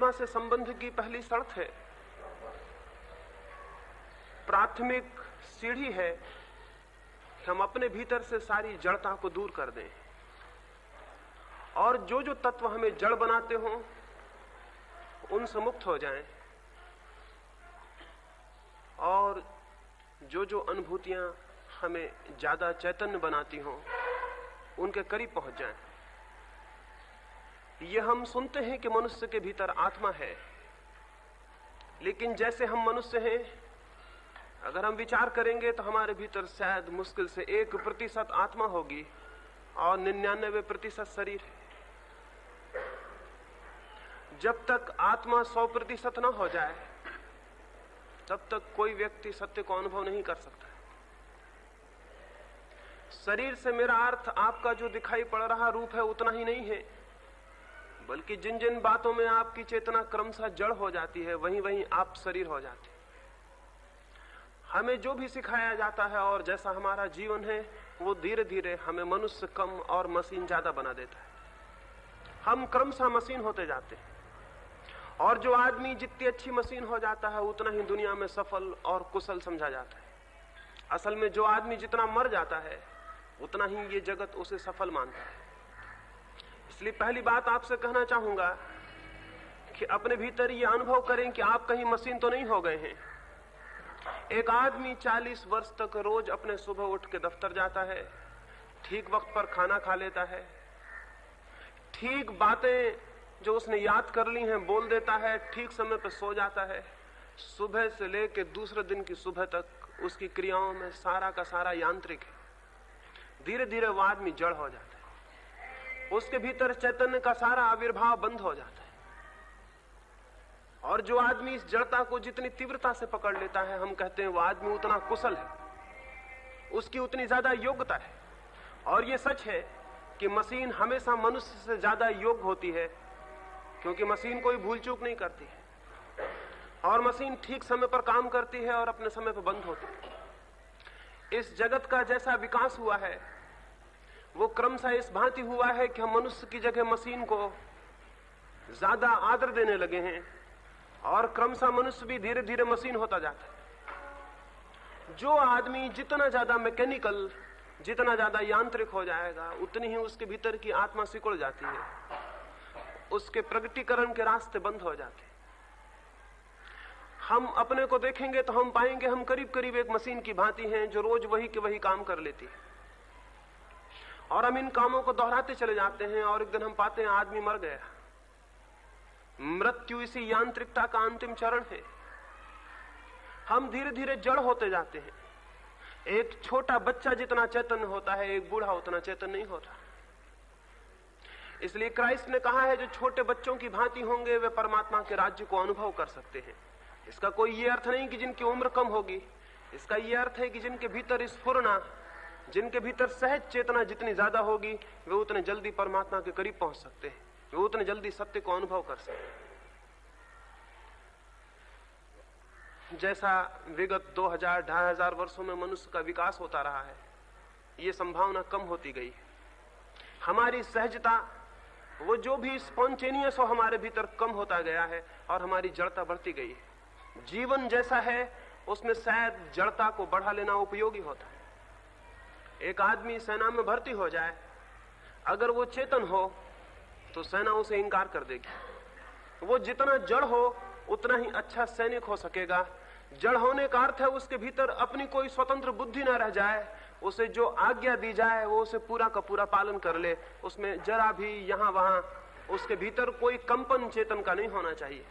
परमात्मा से संबंध की पहली शर्त है, प्राथमिक सीढ़ी है कि हम अपने भीतर से सारी जड़ता को दूर कर दें और जो जो तत्व हमें जड़ बनाते हों उनसे मुक्त हो जाएं और जो जो अनुभूतियां हमें ज्यादा चैतन्य बनाती हों उनके करीब पहुंच जाएं। ये हम सुनते हैं कि मनुष्य के भीतर आत्मा है, लेकिन जैसे हम मनुष्य हैं, अगर हम विचार करेंगे तो हमारे भीतर शायद मुश्किल से 1% आत्मा होगी और 99% शरीर है। जब तक आत्मा 100% ना हो जाए तब तक कोई व्यक्ति सत्य को अनुभव नहीं कर सकता। शरीर से मेरा अर्थ आपका जो दिखाई पड़ रहा रूप है उतना ही नहीं है, बल्कि जिन जिन बातों में आपकी चेतना क्रमशः जड़ हो जाती है वहीं वहीं आप शरीर हो जाते हैं। हमें जो भी सिखाया जाता है और जैसा हमारा जीवन है वो धीरे धीरे हमें मनुष्य कम और मशीन ज्यादा बना देता है। हम क्रमशः मशीन होते जाते हैं और जो आदमी जितनी अच्छी मशीन हो जाता है उतना ही दुनिया में सफल और कुशल समझा जाता है। असल में जो आदमी जितना मर जाता है उतना ही ये जगत उसे सफल मानता है। इसलिए पहली बात आपसे कहना चाहूंगा कि अपने भीतर ये अनुभव करें कि आप कहीं मशीन तो नहीं हो गए हैं। एक आदमी 40 वर्ष तक रोज अपने सुबह उठ के दफ्तर जाता है, ठीक वक्त पर खाना खा लेता है, ठीक बातें जो उसने याद कर ली हैं बोल देता है, ठीक समय पर सो जाता है। सुबह से लेकर दूसरे दिन की सुबह तक उसकी क्रियाओं में सारा का सारा यांत्रिक है। धीरे धीरे वो आदमी जड़ हो जाता है, उसके भीतर चैतन्य का सारा आविर्भाव बंद हो जाता है। और जो आदमी इस जड़ता को जितनी तीव्रता से पकड़ लेता है, हम कहते हैं वो आदमी उतना कुशल है, उसकी उतनी ज्यादा योग्यता है। और ये सच है कि मशीन हमेशा मनुष्य से ज्यादा योग्य होती है, क्योंकि मशीन कोई भूल चूक नहीं करती है और मशीन ठीक समय पर काम करती है और अपने समय पर बंद होती है। इस जगत का जैसा विकास हुआ है वो क्रमशः इस भांति हुआ है कि हम मनुष्य की जगह मशीन को ज्यादा आदर देने लगे हैं और क्रमशः मनुष्य भी धीरे धीरे मशीन होता जाता है। जो आदमी जितना ज्यादा मैकेनिकल, जितना ज्यादा यांत्रिक हो जाएगा उतनी ही उसके भीतर की आत्मा सिकुड़ जाती है, उसके प्रगटीकरण के रास्ते बंद हो जाते हैं। हम अपने को देखेंगे तो हम पाएंगे हम करीब करीब एक मशीन की भांति हैं जो रोज वही के वही काम कर लेती है और हम इन कामों को दोहराते चले जाते हैं और एक दिन हम पाते हैं आदमी मर गया। मृत्यु इसी यांत्रिकता का अंतिम चरण है। हम धीरे धीरे जड़ होते जाते हैं। एक छोटा बच्चा जितना चैतन्य होता है एक बूढ़ा उतना चैतन्य नहीं होता। इसलिए क्राइस्ट ने कहा है जो छोटे बच्चों की भांति होंगे वे परमात्मा के राज्य को अनुभव कर सकते हैं। इसका कोई ये अर्थ नहीं कि जिनकी उम्र कम होगी, इसका ये अर्थ है कि जिनके भीतर स्फुरना, जिनके भीतर सहज चेतना जितनी ज्यादा होगी वे उतने जल्दी परमात्मा के करीब पहुंच सकते हैं, वे उतने जल्दी सत्य को अनुभव कर सकते हैं। जैसा विगत 2000-2500 वर्षों में मनुष्य का विकास होता रहा है, ये संभावना कम होती गई है। हमारी सहजता, वो जो भी स्पॉन्टेनियस हो हमारे भीतर कम होता गया है और हमारी जड़ता बढ़ती गई है। जीवन जैसा है उसमें शायद जड़ता को बढ़ा लेना उपयोगी होता है। एक आदमी सेना में भर्ती हो जाए, अगर वो चेतन हो तो सेना उसे इंकार कर देगी। वो जितना जड़ हो उतना ही अच्छा सैनिक हो सकेगा। जड़ होने का अर्थ है उसके भीतर अपनी कोई स्वतंत्र बुद्धि ना रह जाए, उसे जो आज्ञा दी जाए वो उसे पूरा का पूरा पालन कर ले, उसमें जरा भी यहां वहां उसके भीतर कोई कंपन चेतन का नहीं होना चाहिए।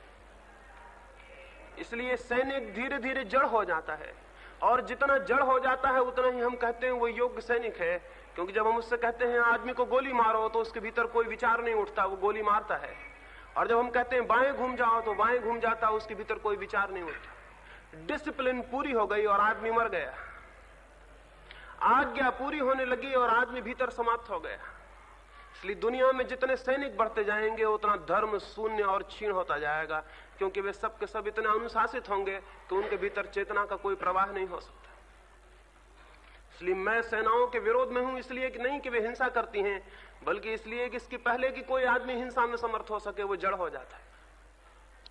इसलिए सैनिक धीरे धीरे जड़ हो जाता है और जितना जड़ हो जाता है उतना ही हम कहते हैं वो योग्य सैनिक है, क्योंकि जब हम उससे कहते हैं आदमी को गोली मारो तो उसके भीतर कोई विचार नहीं उठता, वो गोली मारता है। और जब हम कहते हैं बाएं घूम जाओ तो बाएं घूम जाता, उसके भीतर कोई विचार नहीं उठता। डिसिप्लिन पूरी हो गई और आदमी मर गया, आज्ञा पूरी होने लगी और आदमी भीतर समाप्त हो गया। इसलिए दुनिया में जितने सैनिक बढ़ते जाएंगे उतना धर्म शून्य और क्षीण होता जाएगा, क्योंकि वे सब के सब इतने अनुशासित होंगे कि उनके भीतर चेतना का कोई प्रवाह नहीं हो सकता। इसलिए मैं सेनाओं के विरोध में हूं, इसलिए कि नहीं कि वे हिंसा करती हैं, बल्कि इसलिए कि इसकी पहले कि कोई आदमी हिंसा में समर्थ हो सके वो जड़ हो जाता है।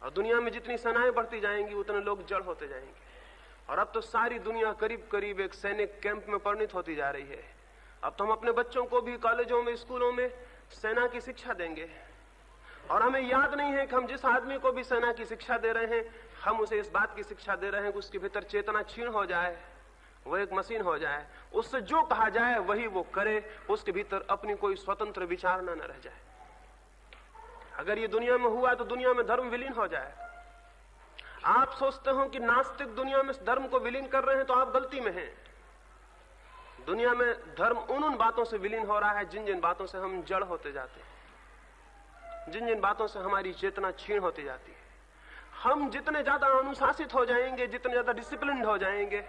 और दुनिया में जितनी सेनाएं बढ़ती जाएंगी उतने लोग जड़ होते जाएंगे। और अब तो सारी दुनिया करीब करीब एक सैनिक कैंप में परिणित होती जा रही है। अब तो हम अपने बच्चों को भी कॉलेजों में, स्कूलों में सेना की शिक्षा देंगे, और हमें याद नहीं है कि हम जिस आदमी को भी सेना की शिक्षा दे रहे हैं, हम उसे इस बात की शिक्षा दे रहे हैं कि उसके भीतर चेतना क्षीण हो जाए, वो एक मशीन हो जाए, उससे जो कहा जाए वही वो करे, उसके भीतर अपनी कोई स्वतंत्र विचारना न रह जाए। अगर ये दुनिया में हुआ तो दुनिया में धर्म विलीन हो जाए। आप सोचते हो कि नास्तिक दुनिया में धर्म को विलीन कर रहे हैं, तो आप गलती में हैं। दुनिया में धर्म उन बातों से विलीन हो रहा है जिन जिन बातों से हम जड़ होते जाते हैं, जिन जिन बातों से हमारी चेतना क्षीण होती जाती है। हम जितने ज्यादा अनुशासित हो जाएंगे, जितने ज्यादा डिसिप्लिन्ड हो जाएंगे,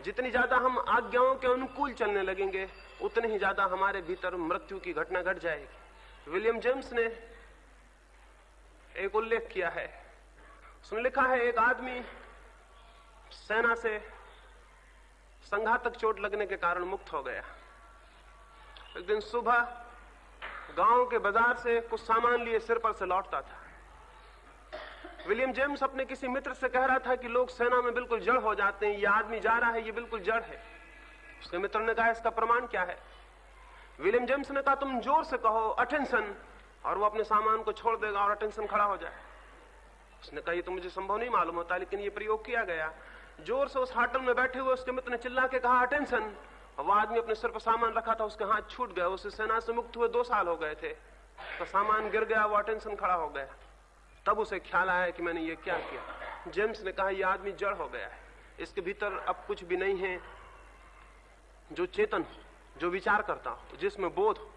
जितनी ज्यादा हम आज्ञाओं के अनुकूल चलने लगेंगे, उतने ही ज्यादा हमारे भीतर मृत्यु की घटना घट जाएगी। विलियम जेम्स ने एक उल्लेख किया है, उसने लिखा है, एक आदमी सेना से संघातक चोट लगने के कारण मुक्त हो गया। एक दिन सुबह गांव के बाजार से कुछ सामान लिए सिर पर से लौटता था। विलियम जेम्स अपने किसी मित्र से कह रहा था कि लोग सेना में बिल्कुल जड़ हो जाते हैं, ये आदमी जा रहा है, ये बिल्कुल जड़ है। उसके मित्र ने कहा, इसका प्रमाण क्या है? विलियम जेम्स ने कहा, तुम जोर से कहो अटेंशन, और वो अपने सामान को छोड़ देगा और अटेंशन खड़ा हो जाए। उसने कहा, ये तो मुझे संभव नहीं मालूम होता, लेकिन ये प्रयोग किया गया। जोर से उस होटल में बैठे हुए उसके मित्र ने चिल्ला के कहा अटेंशन, और वो आदमी अपने सिर पर सामान रखा था, उसके हाथ छूट गए। उसे सेना से मुक्त हुए 2 साल हो गए थे, तो सामान गिर गया, वो अटेंशन खड़ा हो गया। तब उसे ख्याल आया कि मैंने ये क्या किया। जेम्स ने कहा, यह आदमी जड़ हो गया है, इसके भीतर अब कुछ भी नहीं है जो चेतन हो, जो विचार करता हो, जिसमें बोध हो।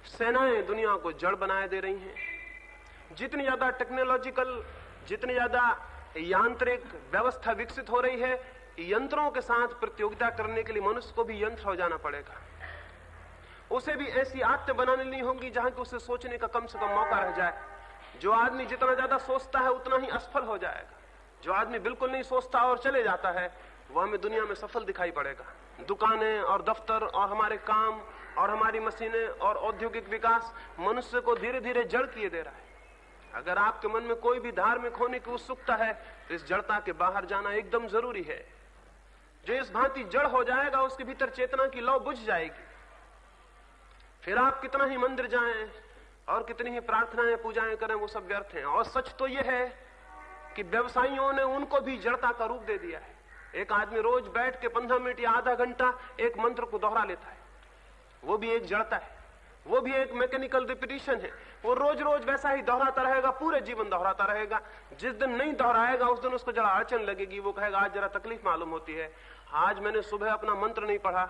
सेनाएं दुनिया को जड़ बनाए दे रही हैं। जितनी ज्यादा टेक्नोलॉजिकल, जितनी ज्यादा यांत्रिक व्यवस्था विकसित हो रही है, यंत्रों के साथ प्रतियोगिता करने के लिए मनुष्य को भी यंत्र हो जाना पड़ेगा। उसे भी ऐसी आदतें बनानी नहीं होंगी जहां कि उसे सोचने का कम से कम मौका रह जाए। जो आदमी जितना ज्यादा सोचता है उतना ही असफल हो जाएगा। जो आदमी बिल्कुल नहीं सोचता और चले जाता है, वह हमें दुनिया में सफल दिखाई पड़ेगा। दुकानें और दफ्तर और हमारे काम और हमारी मशीनें और औद्योगिक विकास मनुष्य को धीरे धीरे जड़ किए दे रहा है। अगर आपके मन में कोई भी धार्मिक होने की उत्सुकता है, तो इस जड़ता के बाहर जाना एकदम जरूरी है। जो इस भांति जड़ हो जाएगा, उसके भीतर चेतना की लौ बुझ जाएगी। फिर आप कितना ही मंदिर जाएं और कितनी ही प्रार्थनाएं पूजाएं करें, वो सब व्यर्थ हैं। और सच तो यह है कि व्यवसायियों ने उनको भी जड़ता का रूप दे दिया है। एक आदमी रोज बैठ के 15 मिनट या आधा घंटा एक मंत्र को दोहरा लेता है, वो भी एक जड़ता है, वो भी एक मैकेनिकल रिपीटिशन है। वो रोज रोज वैसा ही दोहराता रहेगा, पूरे जीवन दोहराता रहेगा। जिस दिन नहीं दोहराएगा उस दिन उसको जरा अड़चन लगेगी, वो कहेगा आज जरा तकलीफ मालूम होती है, आज मैंने सुबह अपना मंत्र नहीं पढ़ा,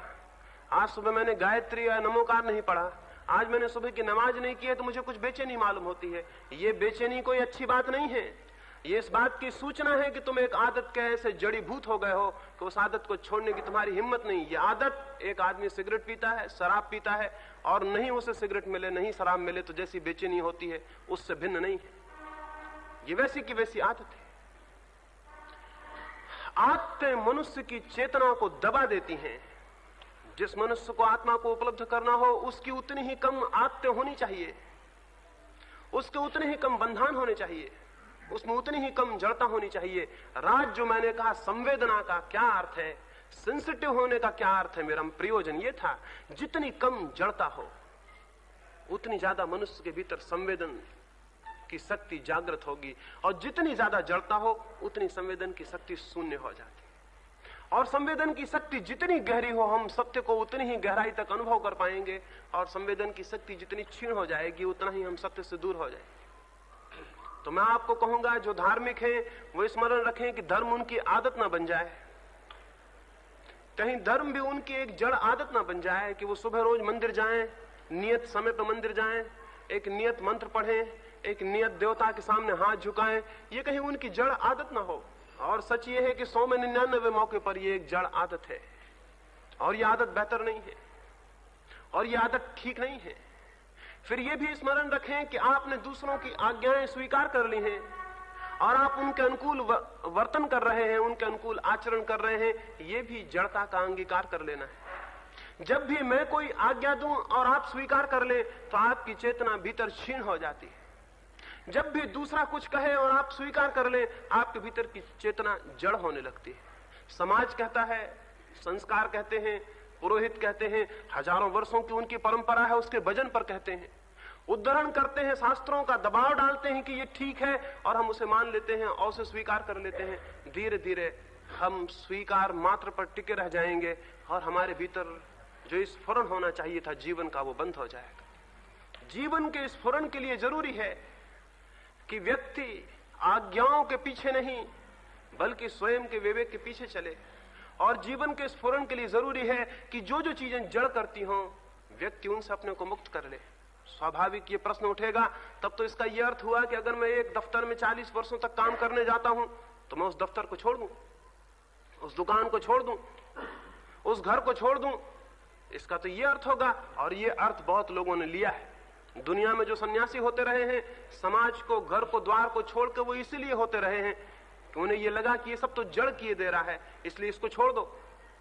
आज सुबह मैंने गायत्री या नमोकार नहीं पढ़ा, आज मैंने सुबह की नमाज नहीं की है, तो मुझे कुछ बेचैनी मालूम होती है। ये बेचैनी कोई अच्छी बात नहीं है, ये इस बात की सूचना है कि तुम एक आदत के ऐसे जड़ीभूत हो गए हो कि उस आदत को छोड़ने की तुम्हारी हिम्मत नहीं। ये आदत, एक आदमी सिगरेट पीता है, शराब पीता है, और नहीं उसे सिगरेट मिले, नहीं शराब मिले तो जैसी बेचैनी होती है उससे भिन्न नहीं है। ये वैसी की वैसी आदत है। आदतें मनुष्य की चेतना को दबा देती हैं। जिस मनुष्य को आत्मा को उपलब्ध करना हो, उसकी उतनी ही कम आदतें होनी चाहिए, उसके उतने ही कम बंधन होने चाहिए, उसमें उतनी ही कम जड़ता होनी चाहिए। राज जो मैंने कहा, संवेदना का क्या अर्थ है, सेंसिटिव होने का क्या अर्थ है, मेरा प्रयोजन ये था जितनी कम जड़ता हो उतनी ज्यादा मनुष्य के भीतर संवेदन की शक्ति जागृत होगी, और जितनी ज्यादा जड़ता हो उतनी संवेदन की शक्ति शून्य हो जाती। और संवेदन की शक्ति जितनी गहरी हो, हम सत्य को उतनी ही गहराई तक अनुभव कर पाएंगे, और संवेदन की शक्ति जितनी क्षीण हो जाएगी उतना ही हम सत्य से दूर हो जाएंगे। तो मैं आपको कहूंगा, जो धार्मिक हैं वो स्मरण रखें कि धर्म उनकी आदत ना बन जाए, कहीं धर्म भी उनकी एक जड़ आदत ना बन जाए कि वो सुबह रोज मंदिर जाएं, नियत समय पर मंदिर जाएं, एक नियत मंत्र पढ़ें, एक नियत देवता के सामने हाथ झुकाएं, ये कहीं उनकी जड़ आदत ना हो। और सच ये है कि 100 में 99 मौके पर ये एक जड़ आदत है, और ये आदत बेहतर नहीं है, और ये आदत ठीक नहीं है। फिर ये भी स्मरण रखें कि आपने दूसरों की आज्ञाएं स्वीकार कर ली हैं और आप उनके अनुकूल वर्तन कर रहे हैं, उनके अनुकूल आचरण कर रहे हैं, ये भी जड़ता का अंगीकार कर लेना है। जब भी मैं कोई आज्ञा दूं और आप स्वीकार कर ले, तो आपकी चेतना भीतर क्षीण हो जाती है। जब भी दूसरा कुछ कहे और आप स्वीकार कर लें, आपके भीतर की चेतना जड़ होने लगती है। समाज कहता है, संस्कार कहते हैं, पुरोहित कहते हैं, हजारों वर्षों की उनकी परंपरा है, उसके वजन पर कहते हैं, उद्धरण करते हैं, शास्त्रों का दबाव डालते हैं कि ये ठीक है, और हम उसे मान लेते हैं और उसे स्वीकार कर लेते हैं। धीरे धीरे हम स्वीकार मात्र पर टिके रह जाएंगे और हमारे भीतर जो स्फुरण होना चाहिए था जीवन का, वो बंद हो जाएगा। जीवन के स्फुरण के लिए जरूरी है कि व्यक्ति आज्ञाओं के पीछे नहीं बल्कि स्वयं के विवेक के पीछे चले। और जीवन के स्फुरण के लिए जरूरी है कि जो जो चीजें जड़ करती हों, व्यक्ति उनसे अपने को मुक्त कर ले। स्वाभाविक ये प्रश्न उठेगा, तब तो इसका यह अर्थ हुआ कि अगर मैं एक दफ्तर में 40 वर्षों तक काम करने जाता हूं तो मैं उस दफ्तर को छोड़ दूं, उस दुकान को छोड़ दूं, उस घर को छोड़ दूं। इसका तो यह अर्थ होगा, और यह अर्थ बहुत लोगों ने लिया है। दुनिया में जो सन्यासी होते रहे हैं, समाज को, घर को, द्वार को छोड़ के वो इसीलिए होते रहे हैं कि उन्हें यह लगा कि ये सब तो जड़ किए दे रहा है, इसलिए इसको छोड़ दो।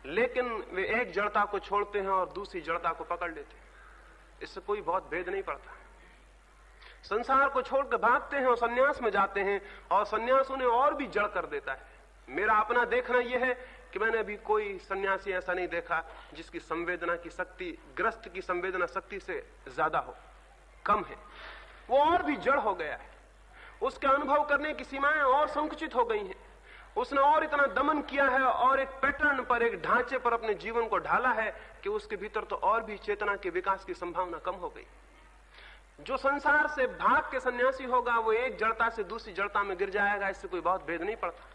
लेकिन वे एक जड़ता को छोड़ते हैं और दूसरी जड़ता को पकड़ लेते हैं। इससे कोई बहुत भेद नहीं पड़ता। संसार को छोड़ के भागते हैं और सन्यास में जाते हैं, और सन्यास उन्हें और भी जड़ कर देता है। मेरा अपना देखना यह है कि मैंने अभी कोई सन्यासी ऐसा नहीं देखा जिसकी संवेदना की शक्ति ग्रस्त की संवेदना शक्ति से ज्यादा हो, कम है। वो और भी जड़ हो गया है, उसके अनुभव करने की सीमाएं और संकुचित हो गई हैं। उसने और इतना दमन किया है और एक पैटर्न पर, एक ढांचे पर अपने जीवन को ढाला है कि उसके भीतर तो और भी चेतना के विकास की संभावना कम हो गई। जो संसार से भाग के सन्यासी होगा वो एक जड़ता से दूसरी जड़ता में गिर जाएगा, इससे कोई बहुत भेद नहीं पड़ता।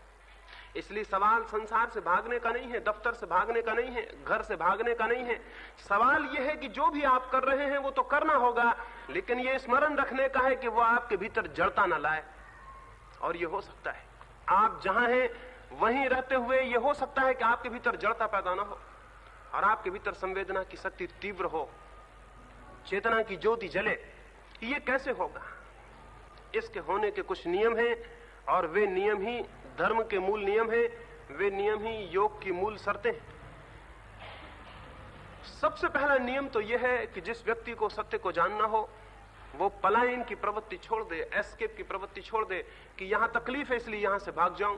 इसलिए सवाल संसार से भागने का नहीं है, दफ्तर से भागने का नहीं है, घर से भागने का नहीं है। सवाल यह है कि जो भी आप कर रहे हैं वो तो करना होगा, लेकिन ये स्मरण रखने का है कि वो आपके भीतर जड़ता न लाए। और ये हो सकता है आप जहां हैं वहीं रहते हुए, ये हो सकता है कि आपके भीतर जड़ता पैदा ना हो और आपके भीतर संवेदना की शक्ति तीव्र हो, चेतना की ज्योति जले। ये कैसे होगा? इसके होने के कुछ नियम हैं, और वे नियम ही धर्म के मूल नियम हैं, वे नियम ही योग की मूल शर्तें हैं। सबसे पहला नियम तो यह है कि जिस व्यक्ति को सत्य को जानना हो वो पलायन की प्रवृत्ति छोड़ दे, एस्केप की प्रवृत्ति छोड़ दे कि यहां तकलीफ है इसलिए यहां से भाग जाऊं।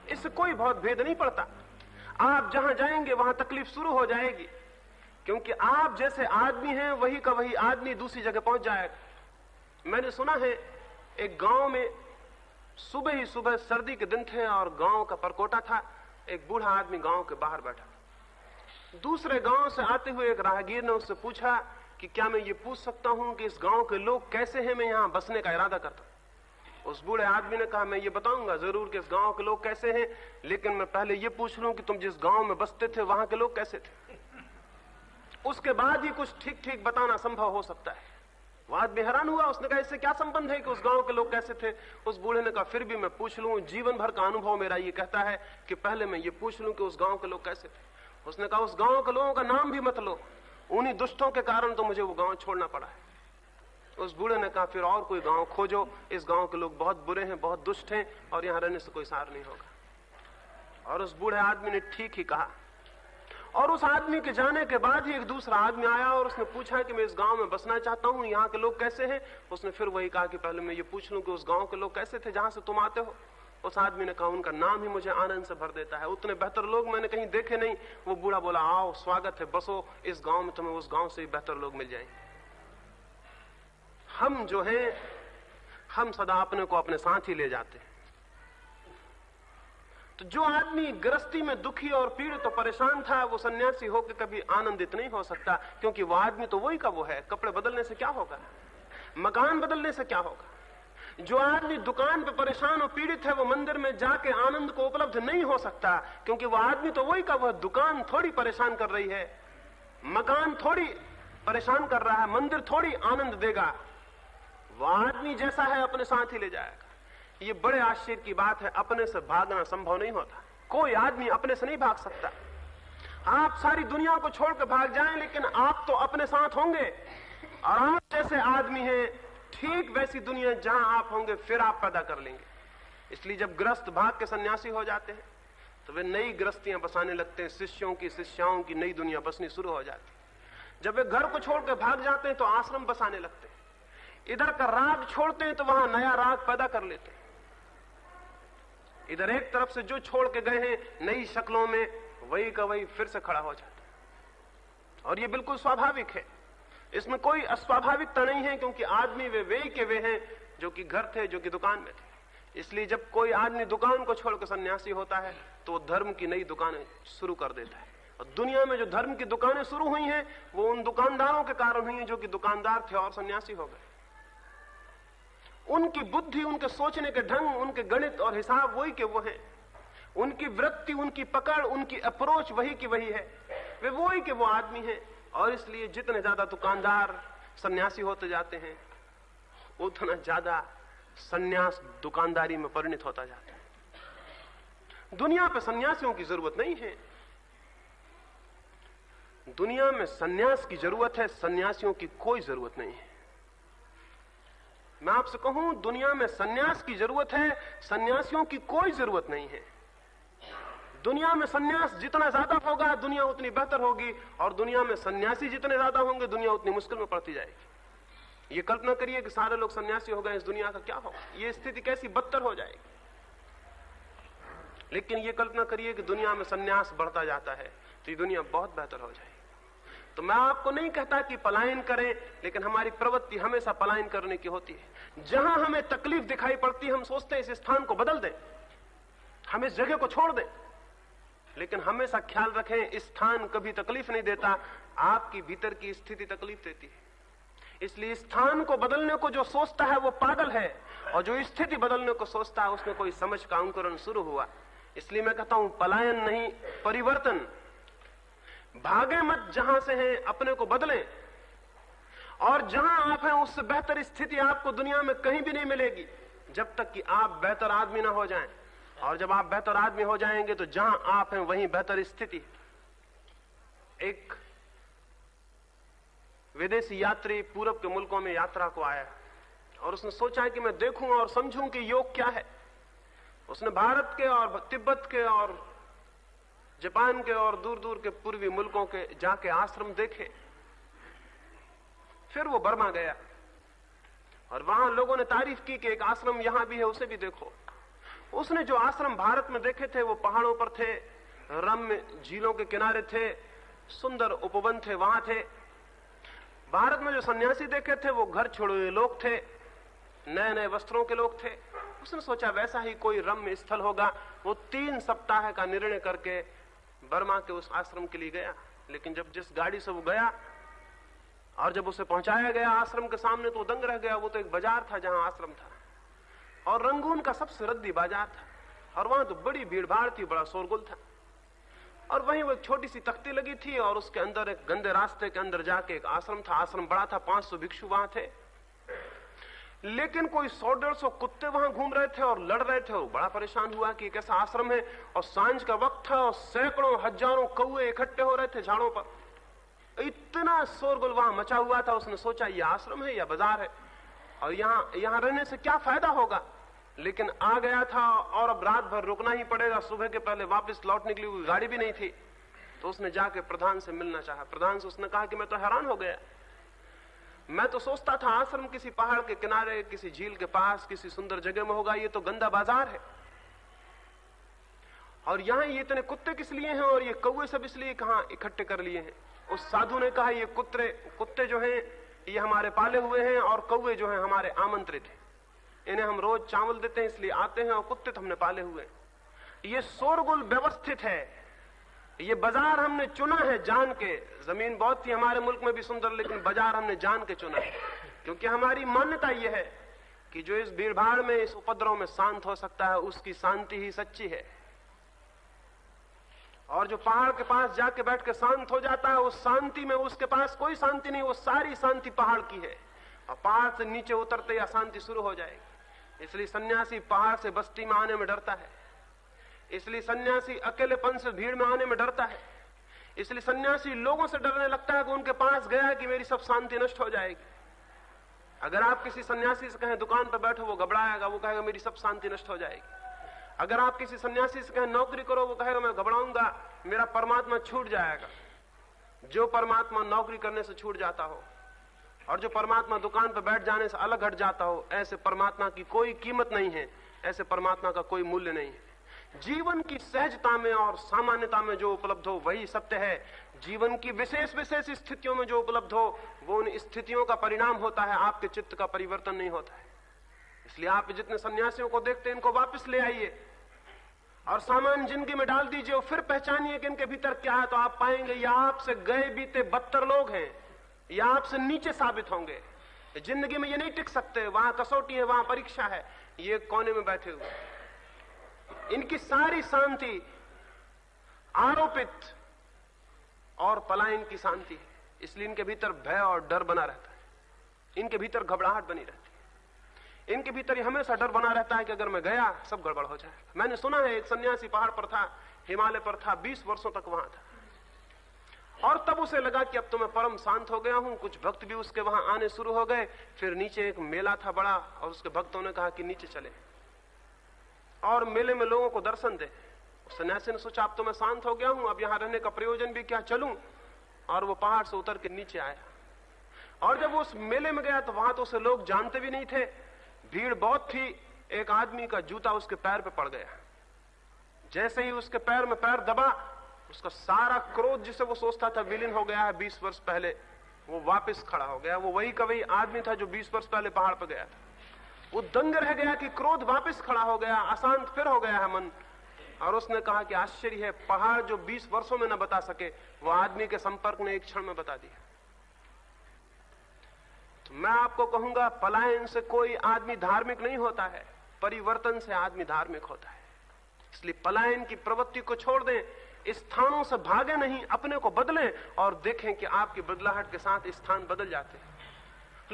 इससे कोई बहुत भेद नहीं पड़ता। आप जहां जाएंगे वहां तकलीफ शुरू हो जाएगी, क्योंकि आप जैसे आदमी हैं वही का वही आदमी दूसरी जगह पहुंच जाएगा। मैंने सुना है एक गांव में सुबह ही सुबह सर्दी के दिन थे और गांव का परकोटा था। एक बूढ़ा आदमी गांव के बाहर बैठा, दूसरे गांव से आते हुए एक राहगीर ने उससे पूछा कि क्या मैं ये पूछ सकता हूं कि इस गांव के लोग कैसे हैं, मैं यहां बसने का इरादा करता हूं। उस बूढ़े आदमी ने कहा, मैं ये बताऊंगा जरूर कि इस गांव के लोग कैसे हैं, लेकिन मैं पहले ये पूछ लूं कि तुम जिस गांव में बसते थे वहां के लोग कैसे थे, उसके बाद ही कुछ ठीक ठीक बताना संभव हो सकता है। वो आदमी हैरान हुआ, उसने कहा इससे क्या संबंध है कि उस गांव के लोग कैसे थे। उस बूढ़े ने कहा फिर भी मैं पूछ लूं, जीवन भर का अनुभव मेरा ये कहता है कि पहले मैं ये पूछ लूं कि उस गांव के लोग कैसे थे। उसने कहा उस गांव के लोगों का नाम भी मत लो, उन्हीं दुष्टों के कारण तो मुझे वो गांव छोड़ना पड़ा है। उस बूढ़े ने कहा फिर और कोई गांव खोजो, इस गांव के लोग बहुत बुरे हैं, बहुत दुष्ट हैं और यहां रहने से कोई सार नहीं होगा। और उस बूढ़े आदमी ने ठीक ही कहा। और उस आदमी के जाने के बाद ही एक दूसरा आदमी आया और उसने पूछा कि मैं इस गांव में बसना चाहता हूं, यहाँ के लोग कैसे हैं। उसने फिर वही कहा कि पहले मैं ये पूछ लूं कि उस गांव के लोग कैसे थे जहां से तुम आते हो। उस आदमी ने कहा उनका नाम ही मुझे आनंद से भर देता है, उतने बेहतर लोग मैंने कहीं देखे नहीं। वो बूढ़ा बोला आओ स्वागत है, बसो इस गांव में, तुम्हें उस गांव से भी बेहतर लोग मिल जाएंगे। हम जो हैं हम सदा अपने को अपने साथ ही ले जाते हैं। तो जो आदमी गृहस्थी में दुखी और पीड़ित तो परेशान था वो सन्यासी होकर कभी आनंदित नहीं हो सकता, क्योंकि वो आदमी तो वही का वो है। कपड़े बदलने से क्या होगा, मकान बदलने से क्या होगा। जो आदमी दुकान पे परेशान और पीड़ित है वो मंदिर में जाके आनंद को उपलब्ध नहीं हो सकता, क्योंकि वो आदमी तो वही का वह। दुकान थोड़ी परेशान कर रही है, मकान थोड़ी परेशान कर रहा है, मंदिर थोड़ी आनंद देगा। वो आदमी जैसा है अपने साथ ही ले जाएगा। ये बड़े आश्चर्य की बात है, अपने से भागना संभव नहीं होता। कोई आदमी अपने से नहीं भाग सकता। आप सारी दुनिया को छोड़कर भाग जाएं, लेकिन आप तो अपने साथ होंगे। और आप जैसे आदमी हैं ठीक वैसी दुनिया जहां आप होंगे फिर आप पैदा कर लेंगे। इसलिए जब गृहस्थ भाग के सन्यासी हो जाते हैं तो वे नई गृहस्थियां बसाने लगते हैं, शिष्यों की शिष्याओं की नई दुनिया बसनी शुरू हो जाती है। जब वे घर को छोड़कर भाग जाते हैं तो आश्रम बसाने लगते हैं। इधर का राग छोड़ते हैं तो वहां नया राग पैदा कर लेते हैं। इधर एक तरफ से जो छोड़ के गए हैं नई शक्लों में, वही का वही फिर से खड़ा हो जाता है। और ये बिल्कुल स्वाभाविक है, इसमें कोई अस्वाभाविकता नहीं है, क्योंकि आदमी वे के वे हैं जो कि घर थे, जो कि दुकान में थे। इसलिए जब कोई आदमी दुकान को छोड़कर सन्यासी होता है तो धर्म की नई दुकानें शुरू कर देता है। और दुनिया में जो धर्म की दुकानें शुरू हुई हैं वो उन दुकानदारों के कारण हुई हैं जो कि दुकानदार थे और सन्यासी हो गए। उनकी बुद्धि, उनके सोचने के ढंग, उनके गणित और हिसाब वही के वो हैं, उनकी वृत्ति, उनकी पकड़, उनकी अप्रोच वही की वही है, वे वही के वो आदमी हैं। और इसलिए जितने ज्यादा दुकानदार सन्यासी होते जाते हैं उतना ज्यादा सन्यास दुकानदारी में परिणत होता जाता है। दुनिया पे सन्यासियों की जरूरत नहीं है, दुनिया में सन्यास की जरूरत है, सन्यासियों की कोई जरूरत नहीं है। मैं आपसे कहूं, दुनिया में सन्यास की जरूरत है, सन्यासियों की कोई जरूरत नहीं है। दुनिया में सन्यास जितना ज्यादा होगा दुनिया उतनी बेहतर होगी, और दुनिया में सन्यासी जितने ज्यादा होंगे दुनिया उतनी मुश्किल में पड़ती जाएगी। ये कल्पना करिए कि सारे लोग सन्यासी हो गए, इस दुनिया का क्या होगा, ये स्थिति कैसी बदतर हो जाएगी। लेकिन ये कल्पना करिए कि दुनिया में सन्यास बढ़ता जाता है तो ये दुनिया बहुत बेहतर हो जाएगी। तो मैं आपको नहीं कहता कि पलायन करें, लेकिन हमारी प्रवृत्ति हमेशा पलायन करने की होती है। जहां हमें तकलीफ दिखाई पड़ती है हम सोचते हैं इस स्थान को बदल दें, हम इस जगह को छोड़ दें। लेकिन हमेशा ख्याल रखें, इस स्थान कभी तकलीफ नहीं देता, आपकी भीतर की स्थिति तकलीफ देती है। इसलिए स्थान को बदलने को जो सोचता है वो पागल है, और जो स्थिति बदलने को सोचता है उसमें कोई समझ का अंकुरण शुरू हुआ। इसलिए मैं कहता हूं पलायन नहीं, परिवर्तन। भागे मत, जहां से हैं अपने को बदलें, और जहां आप हैं उससे बेहतर स्थिति आपको दुनिया में कहीं भी नहीं मिलेगी जब तक कि आप बेहतर आदमी ना हो जाएं। और जब आप बेहतर आदमी हो जाएंगे तो जहां आप हैं वहीं बेहतर स्थिति। एक विदेशी यात्री पूरब के मुल्कों में यात्रा को आया और उसने सोचा कि मैं देखूं और समझूं कि योग क्या है। उसने भारत के और तिब्बत के और जापान के और दूर दूर के पूर्वी मुल्कों के जाके आश्रम देखे। फिर वो बर्मा गया और वहां लोगों ने तारीफ की कि एक आश्रम यहां भी है, उसे भी देखो। उसने जो आश्रम भारत में देखे थे वो पहाड़ों पर थे, रम्य झीलों के किनारे थे, सुंदर उपवन थे, वहां थे। भारत में जो सन्यासी देखे थे वो घर छोड़े हुए लोग थे, नए नए वस्त्रों के लोग थे। उसने सोचा वैसा ही कोई रम्य स्थल होगा। वो 3 सप्ताह का निर्णय करके बर्मा के उस आश्रम के लिए गया। लेकिन जब जिस गाड़ी से वो गया और जब उसे पहुंचाया गया आश्रम के सामने तो वो दंग रह गया। वो तो एक बाजार था जहां आश्रम था, और रंगून का सबसे रद्दी बाजार था, और वहां तो बड़ी भीड़ भाड़ थी, बड़ा शोरगुल था। और वहीं वो एक छोटी सी तख्ती लगी थी और उसके अंदर एक गंदे रास्ते के अंदर जाके एक आश्रम था। आश्रम बड़ा था, 500 भिक्षु वहां थे, लेकिन कोई 100-150 कुत्ते वहां घूम रहे थे और लड़ रहे थे। वो बड़ा परेशान हुआ कि कैसा आश्रम है, और सांझ का वक्त था और सैकड़ों हजारों कौवे इकट्ठे हो रहे थे झाड़ों पर। इतना शोरगुल वहां मचा हुआ था। उसने सोचा ये आश्रम है या बाजार है, और यहां रहने से क्या फायदा होगा। लेकिन आ गया था और अब रात भर रुकना ही पड़ेगा, सुबह के पहले वापस लौटने के लिए कोई गाड़ी भी नहीं थी। तो उसने जाके प्रधान से मिलना चाहा। प्रधान से उसने कहा कि मैं तो हैरान हो गया, मैं तो सोचता था आश्रम किसी पहाड़ के किनारे, किसी झील के पास, किसी सुंदर जगह में होगा, ये तो गंदा बाजार है। और यहां ये इतने कुत्ते किस लिए हैं और ये कौवे सब इसलिए कहां इकट्ठे कर लिए हैं। उस साधु ने कहा ये कुत्ते जो हैं ये हमारे पाले हुए हैं, और कौवे जो हैं हमारे आमंत्रित हैं। इन्हें हम रोज चावल देते हैं इसलिए आते हैं, और कुत्ते तो हमने पाले हुए हैं। ये शोरगुल व्यवस्थित है, ये बाजार हमने चुना है जान के। जमीन बहुत थी हमारे मुल्क में भी सुंदर, लेकिन बाजार हमने जान के चुना है, क्योंकि हमारी मान्यता यह है कि जो इस भीड़ भाड़ में, इस उपद्रव में शांत हो सकता है उसकी शांति ही सच्ची है। और जो पहाड़ के पास जाके बैठ के शांत हो जाता है, उस शांति में उसके पास कोई शांति नहीं, वो सारी शांति पहाड़ की है। और पहाड़ से नीचे उतरते ही अशांति शुरू हो जाएगी। इसलिए सन्यासी पहाड़ से बस्ती में आने में डरता है, इसलिए सन्यासी अकेलेपन से भीड़ में आने में डरता है, इसलिए सन्यासी लोगों से डरने लगता है कि उनके पास गया कि मेरी सब शांति नष्ट हो जाएगी। अगर आप किसी सन्यासी से कहें दुकान पर बैठो, वो घबराएगा, वो कहेगा मेरी सब शांति नष्ट हो जाएगी। अगर आप किसी सन्यासी से कहें नौकरी करो, वो कहेगा मैं घबराऊंगा, मेरा परमात्मा छूट जाएगा। जो परमात्मा नौकरी करने से छूट जाता हो और जो परमात्मा दुकान पर बैठ जाने से अलग हट जाता हो, ऐसे परमात्मा की कोई कीमत नहीं है, ऐसे परमात्मा का कोई मूल्य नहीं है। जीवन की सहजता में और सामान्यता में जो उपलब्ध हो वही सत्य है। जीवन की विशेष विशेष स्थितियों में जो उपलब्ध हो वो उन स्थितियों का परिणाम होता है, आपके चित्त का परिवर्तन नहीं होता है। इसलिए आप जितने सन्यासियों को देखते हैं इनको वापस ले आइए और सामान्य जिंदगी में डाल दीजिए और फिर पहचानिए कि इनके भीतर क्या है, तो आप पाएंगे ये आपसे गए बीते बदतर लोग हैं, ये आपसे नीचे साबित होंगे। जिंदगी में ये नहीं टिक सकते, वहां कसौटी है, वहां परीक्षा है, ये कोने में बैठे हुए। इनकी सारी शांति आरोपित और पलायन की शांति है, इसलिए इनके भीतर भय और डर बना रहता है, इनके भीतर घबराहट बनी रहती है, इनके भीतर ये हमेशा डर बना रहता है कि अगर मैं गया सब गड़बड़ हो जाएगा। मैंने सुना है एक सन्यासी पहाड़ पर था, हिमालय पर था, 20 वर्षों तक वहां था, और तब उसे लगा कि अब तो मैं परम शांत हो गया हूं। कुछ भक्त भी उसके वहां आने शुरू हो गए। फिर नीचे एक मेला था बड़ा, और उसके भक्तों ने कहा कि नीचे चले और मेले में लोगों को दर्शन दे। सन्यासी ने सोचा अब तो मैं शांत हो गया हूं, अब यहां रहने का प्रयोजन भी क्या, चलूं। और वो पहाड़ से उतर के नीचे आया, और जब वो उस मेले में गया तो वहां तो उसे लोग जानते भी नहीं थे, भीड़ बहुत थी। एक आदमी का जूता उसके पैर पे पड़ गया। जैसे ही उसके पैर में पैर दबा, उसका सारा क्रोध जिसे वो सोचता था विलीन हो गया है 20 वर्ष पहले, वो वापस खड़ा हो गया। वो वही का वही आदमी था जो 20 वर्ष पहले पहाड़ पर गया था। वो दंग रह गया कि क्रोध वापस खड़ा हो गया, अशांत फिर हो गया है मन। और उसने कहा कि आश्चर्य है, पहाड़ जो 20 वर्षों में न बता सके वो आदमी के संपर्क ने एक क्षण में बता दिया। तो मैं आपको कहूंगा पलायन से कोई आदमी धार्मिक नहीं होता है, परिवर्तन से आदमी धार्मिक होता है। इसलिए पलायन की प्रवृत्ति को छोड़ दें, स्थानों से भागे नहीं, अपने को बदलें और देखें कि आपकी बदलाहट के साथ स्थान बदल जाते हैं।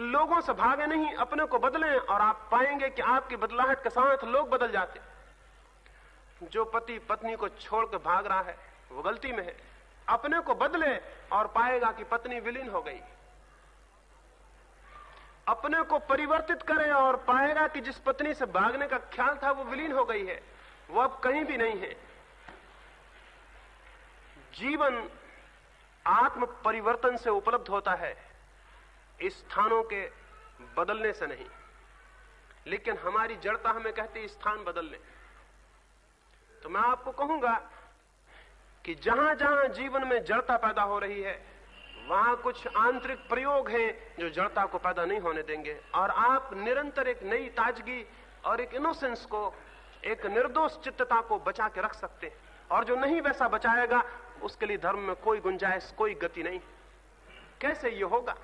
लोगों से भागे नहीं, अपने को बदलें और आप पाएंगे कि आपकी बदलाहट के साथ लोग बदल जाते हैं। जो पति पत्नी को छोड़ के भाग रहा है वो गलती में है, अपने को बदले और पाएगा कि पत्नी विलीन हो गई। अपने को परिवर्तित करे और पाएगा कि जिस पत्नी से भागने का ख्याल था वो विलीन हो गई है, वो अब कहीं भी नहीं है। जीवन आत्म परिवर्तन से उपलब्ध होता है, स्थानों के बदलने से नहीं। लेकिन हमारी जड़ता हमें कहती है स्थान बदलने। तो मैं आपको कहूंगा कि जहां जहां जीवन में जड़ता पैदा हो रही है वहां कुछ आंतरिक प्रयोग हैं जो जड़ता को पैदा नहीं होने देंगे, और आप निरंतर एक नई ताजगी और एक इनोसेंस को, एक निर्दोष चित्तता को बचा के रख सकते हैं। और जो नहीं वैसा बचाएगा उसके लिए धर्म में कोई गुंजाइश, कोई गति नहीं। कैसे ये होगा?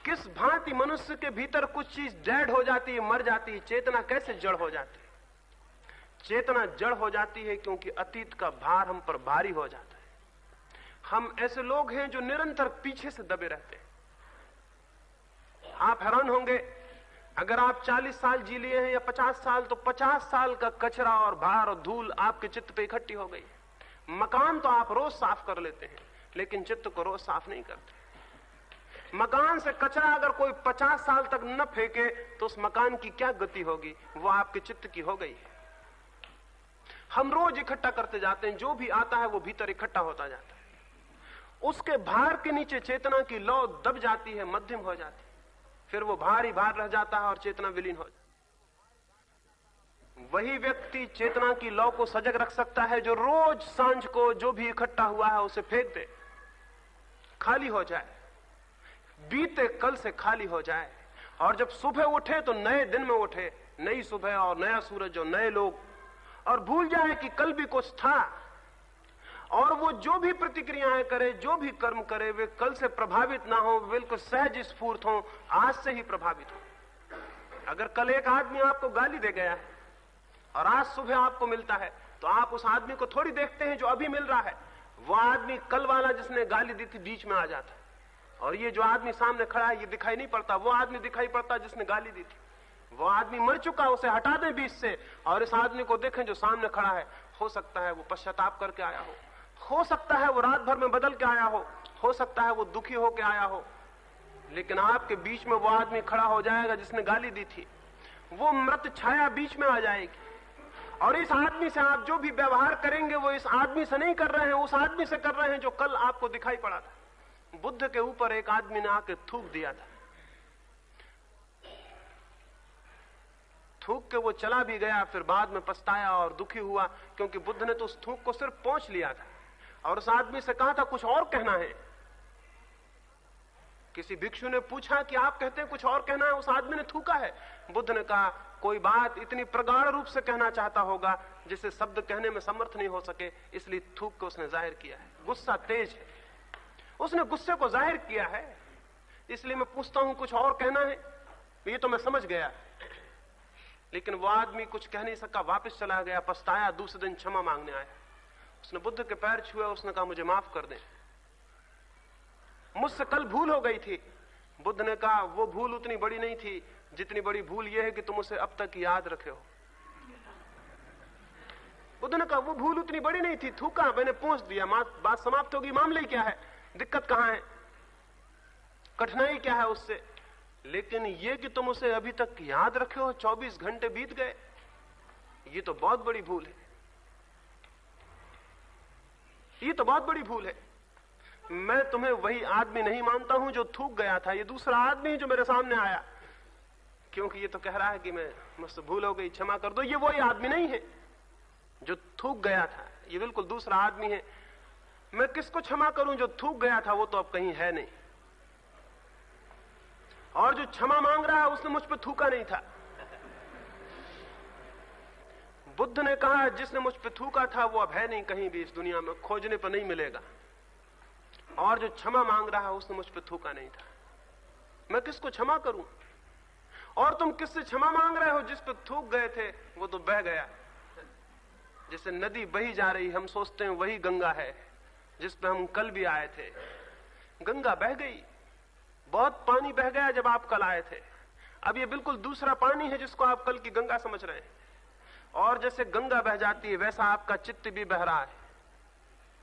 किस भांति मनुष्य के भीतर कुछ चीज डेड हो जाती है, मर जाती है, चेतना कैसे जड़ हो जाती है? चेतना जड़ हो जाती है क्योंकि अतीत का भार हम पर भारी हो जाता है। हम ऐसे लोग हैं जो निरंतर पीछे से दबे रहते हैं। आप हैरान होंगे, अगर आप 40 साल जी लिए हैं या 50 साल, तो 50 साल का कचरा और भार और धूल आपके चित्त पे इकट्ठी हो गई। मकान तो आप रोज साफ कर लेते हैं, लेकिन चित्त को रोज साफ नहीं करते। मकान से कचरा अगर कोई 50 साल तक न फेंके तो उस मकान की क्या गति होगी? वो आपके चित्त की हो गई है। हम रोज इकट्ठा करते जाते हैं, जो भी आता है वो भीतर इकट्ठा होता जाता है। उसके भार के नीचे चेतना की लौ दब जाती है, मध्यम हो जाती है, फिर वो भार ही भार रह जाता है और चेतना विलीन हो जाती है। वही व्यक्ति चेतना की लौ को सजग रख सकता है जो रोज सांझ को जो भी इकट्ठा हुआ है उसे फेंक दे, खाली हो जाए, बीते कल से खाली हो जाए, और जब सुबह उठे तो नए दिन में उठे, नई सुबह और नया सूरज और नए लोग, और भूल जाए कि कल भी कुछ था। और वो जो भी प्रतिक्रियाएं करे, जो भी कर्म करे, वे कल से प्रभावित ना हो, बिल्कुल सहज स्फूर्त हो, आज से ही प्रभावित हो। अगर कल एक आदमी आपको गाली दे गया है और आज सुबह आपको मिलता है, तो आप उस आदमी को थोड़ी देखते हैं जो अभी मिल रहा है। वो आदमी कल वाला जिसने गाली दी थी बीच में आ जाता है, और ये जो आदमी सामने खड़ा है ये दिखाई नहीं पड़ता, वो आदमी दिखाई पड़ता जिसने गाली दी थी। वो आदमी मर चुका, उसे हटा दें बीच से, और इस आदमी को देखें जो सामने खड़ा है। हो सकता है वो पश्चाताप करके आया हो सकता है वो रात भर में बदल के आया हो सकता है वो दुखी होके आया हो, लेकिन आपके बीच में वो आदमी खड़ा हो जाएगा जिसने गाली दी थी। वो मृत छाया बीच में आ जाएगी, और इस आदमी से आप जो भी व्यवहार करेंगे वो इस आदमी से नहीं कर रहे हैं, उस आदमी से कर रहे हैं जो कल आपको दिखाई पड़ा था। बुद्ध के ऊपर एक आदमी ने आके थूक दिया था, थूक के वो चला भी गया, फिर बाद में पछताया और दुखी हुआ, क्योंकि बुद्ध ने तो उस थूक को सिर्फ पोंछ लिया था और उस आदमी से कहा था कुछ और कहना है। किसी भिक्षु ने पूछा कि आप कहते हैं कुछ और कहना है, उस आदमी ने थूका है। बुद्ध ने कहा कोई बात इतनी प्रगाढ़ रूप से कहना चाहता होगा जिसे शब्द कहने में समर्थ नहीं हो सके, इसलिए थूक को उसने जाहिर किया है। गुस्सा तेज है, उसने गुस्से को जाहिर किया है। इसलिए मैं पूछता हूं कुछ और कहना है, ये तो मैं समझ गया। लेकिन वो आदमी कुछ कह नहीं सका, वापस चला गया, पछताया, दूसरे दिन क्षमा मांगने आया। उसने बुद्ध के पैर छुए, उसने कहा मुझे माफ कर दें, मुझसे कल भूल हो गई थी। बुद्ध ने कहा वो भूल उतनी बड़ी नहीं थी जितनी बड़ी भूल यह है कि तुम उसे अब तक याद रखे हो। बुद्ध ने कहा वो भूल उतनी बड़ी नहीं थी, थूका, मैंने पूछ दिया, बात समाप्त होगी, मामले क्या है, दिक्कत कहां है, कठिनाई क्या है उससे। लेकिन ये कि तुम उसे अभी तक याद रखे हो, 24 घंटे बीत गए, ये तो बहुत बड़ी भूल है, ये तो बहुत बड़ी भूल है। मैं तुम्हें वही आदमी नहीं मानता हूं जो थूक गया था, ये दूसरा आदमी जो मेरे सामने आया, क्योंकि ये तो कह रहा है कि मैं मुझसे भूल हो गई, क्षमा कर दो। ये वही आदमी नहीं है जो थूक गया था, ये बिल्कुल दूसरा आदमी है। मैं किसको क्षमा करूं? जो थूक गया था वो तो अब कहीं है नहीं, और जो क्षमा मांग रहा है उसने मुझ पर थूका नहीं था। बुद्ध ने कहा जिसने मुझ पर थूका था वो अब है नहीं कहीं भी इस दुनिया में, खोजने पर नहीं मिलेगा। और जो क्षमा मांग रहा है उसने मुझ पर थूका नहीं था। मैं किसको क्षमा करूं? और तुम किससे क्षमा मांग रहे हो? जिस पर थूक गए थे वो तो बह गया। जैसे नदी बही जा रही, हम सोचते हैं वही गंगा है जिस पे हम कल भी आए थे। गंगा बह गई, बहुत पानी बह गया जब आप कल आए थे। अब ये बिल्कुल दूसरा पानी है जिसको आप कल की गंगा समझ रहे हैं। और जैसे गंगा बह जाती है वैसा आपका चित्त भी बह रहा है,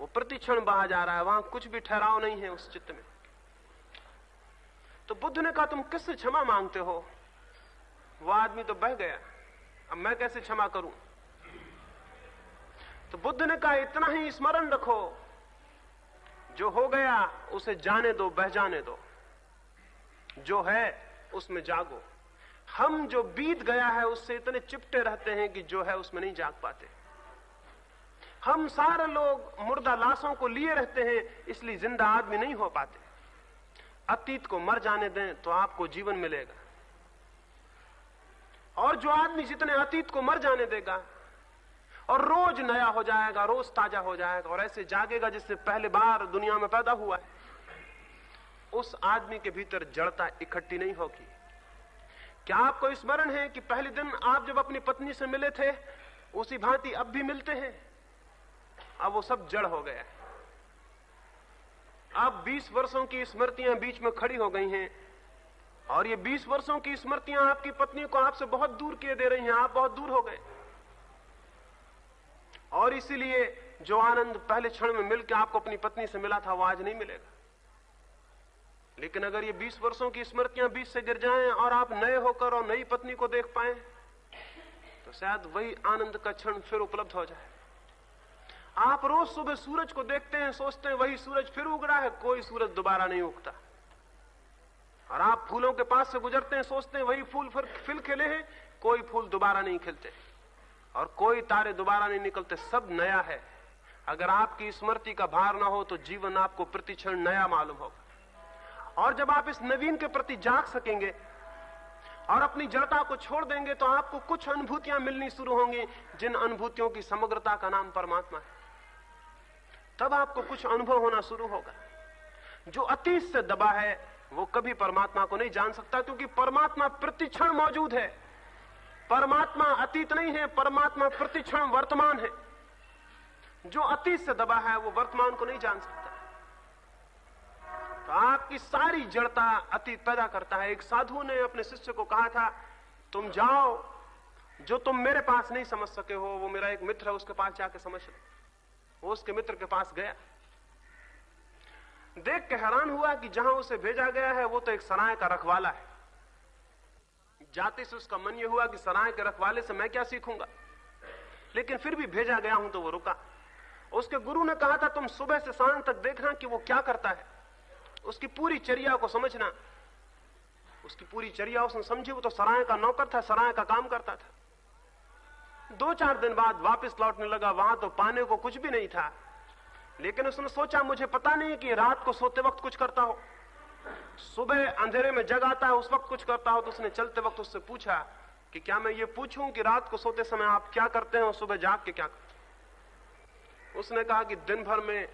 वो प्रतिक्षण बहा जा रहा है, वहां कुछ भी ठहराव नहीं है उस चित्त में। तो बुद्ध ने कहा तुम किससे क्षमा मांगते हो? वो आदमी तो बह गया, अब मैं कैसे क्षमा करूं? तो बुद्ध ने कहा इतना ही स्मरण रखो, जो हो गया उसे जाने दो, बह जाने दो, जो है उसमें जागो। हम जो बीत गया है उससे इतने चिपटे रहते हैं कि जो है उसमें नहीं जाग पाते। हम सारे लोग मुर्दा लाशों को लिए रहते हैं, इसलिए जिंदा आदमी नहीं हो पाते। अतीत को मर जाने दें तो आपको जीवन मिलेगा। और जो आदमी जितने अतीत को मर जाने देगा और रोज नया हो जाएगा, रोज ताजा हो जाएगा और ऐसे जागेगा जिससे पहली बार दुनिया में पैदा हुआ है, उस आदमी के भीतर जड़ता इकट्ठी नहीं होगी। क्या आपको स्मरण है कि पहले दिन आप जब अपनी पत्नी से मिले थे उसी भांति अब भी मिलते हैं? अब वो सब जड़ हो गया है। अब 20 वर्षों की स्मृतियां बीच में खड़ी हो गई हैं और ये 20 वर्षों की स्मृतियां आपकी पत्नी को आपसे बहुत दूर किए दे रही हैं। आप बहुत दूर हो गए और इसीलिए जो आनंद पहले क्षण में मिलकर आपको अपनी पत्नी से मिला था वो आज नहीं मिलेगा। लेकिन अगर ये 20 वर्षों की स्मृतियां बीच से गिर जाएं और आप नए होकर और नई पत्नी को देख पाएं तो शायद वही आनंद का क्षण फिर उपलब्ध हो जाए। आप रोज सुबह सूरज को देखते हैं, सोचते हैं वही सूरज फिर उग रहा है, कोई सूरज दोबारा नहीं उगता। और आप फूलों के पास से गुजरते हैं, सोचते हैं वही फूल फिर खिले हैं, कोई फूल दोबारा नहीं खिलते और कोई तारे दोबारा नहीं निकलते, सब नया है। अगर आपकी स्मृति का भार ना हो तो जीवन आपको प्रतिक्षण नया मालूम होगा। और जब आप इस नवीन के प्रति जाग सकेंगे और अपनी जड़ता को छोड़ देंगे तो आपको कुछ अनुभूतियां मिलनी शुरू होंगी, जिन अनुभूतियों की समग्रता का नाम परमात्मा है। तब आपको कुछ अनुभव होना शुरू होगा। जो अतीत से दबा है वो कभी परमात्मा को नहीं जान सकता, क्योंकि परमात्मा प्रतिक्षण मौजूद है। परमात्मा अतीत नहीं है, परमात्मा प्रतिक्षण वर्तमान है। जो अतीत से दबा है वो वर्तमान को नहीं जान सकता। तो आपकी सारी जड़ता अतीत पैदा करता है। एक साधु ने अपने शिष्य को कहा था तुम जाओ, जो तुम मेरे पास नहीं समझ सके हो वो मेरा एक मित्र है, उसके पास जाके समझ लो। वो उसके मित्र के पास गया, देख के हैरान हुआ कि जहां उसे भेजा गया है वो तो एक सराय का रखवाला है। जाते से उसका मन यह हुआ कि सराय के रखवाले से मैं क्या सीखूंगा, लेकिन फिर भी भेजा गया हूं तो वो रुका। उसके गुरु ने कहा था तुम सुबह से सांझ तक देखना कि वो क्या करता है, उसकी पूरी चर्या को समझना। उसकी पूरी चर्या उसने समझी। वो तो सराय का नौकर था, सराय का काम करता था। 2-4 दिन बाद वापस लौटने लगा, वहां तो पाने को कुछ भी नहीं था, लेकिन उसने सोचा मुझे पता नहीं कि रात को सोते वक्त कुछ करता हो, सुबह अंधेरे में जग आता है उस वक्त कुछ करता हो। तो उसने चलते वक्त उससे पूछा कि क्या मैं ये पूछूं कि रात को सोते समय आप क्या करते हैं और सुबह जाग के क्या करते हैं? उसने कहा कि दिन भर में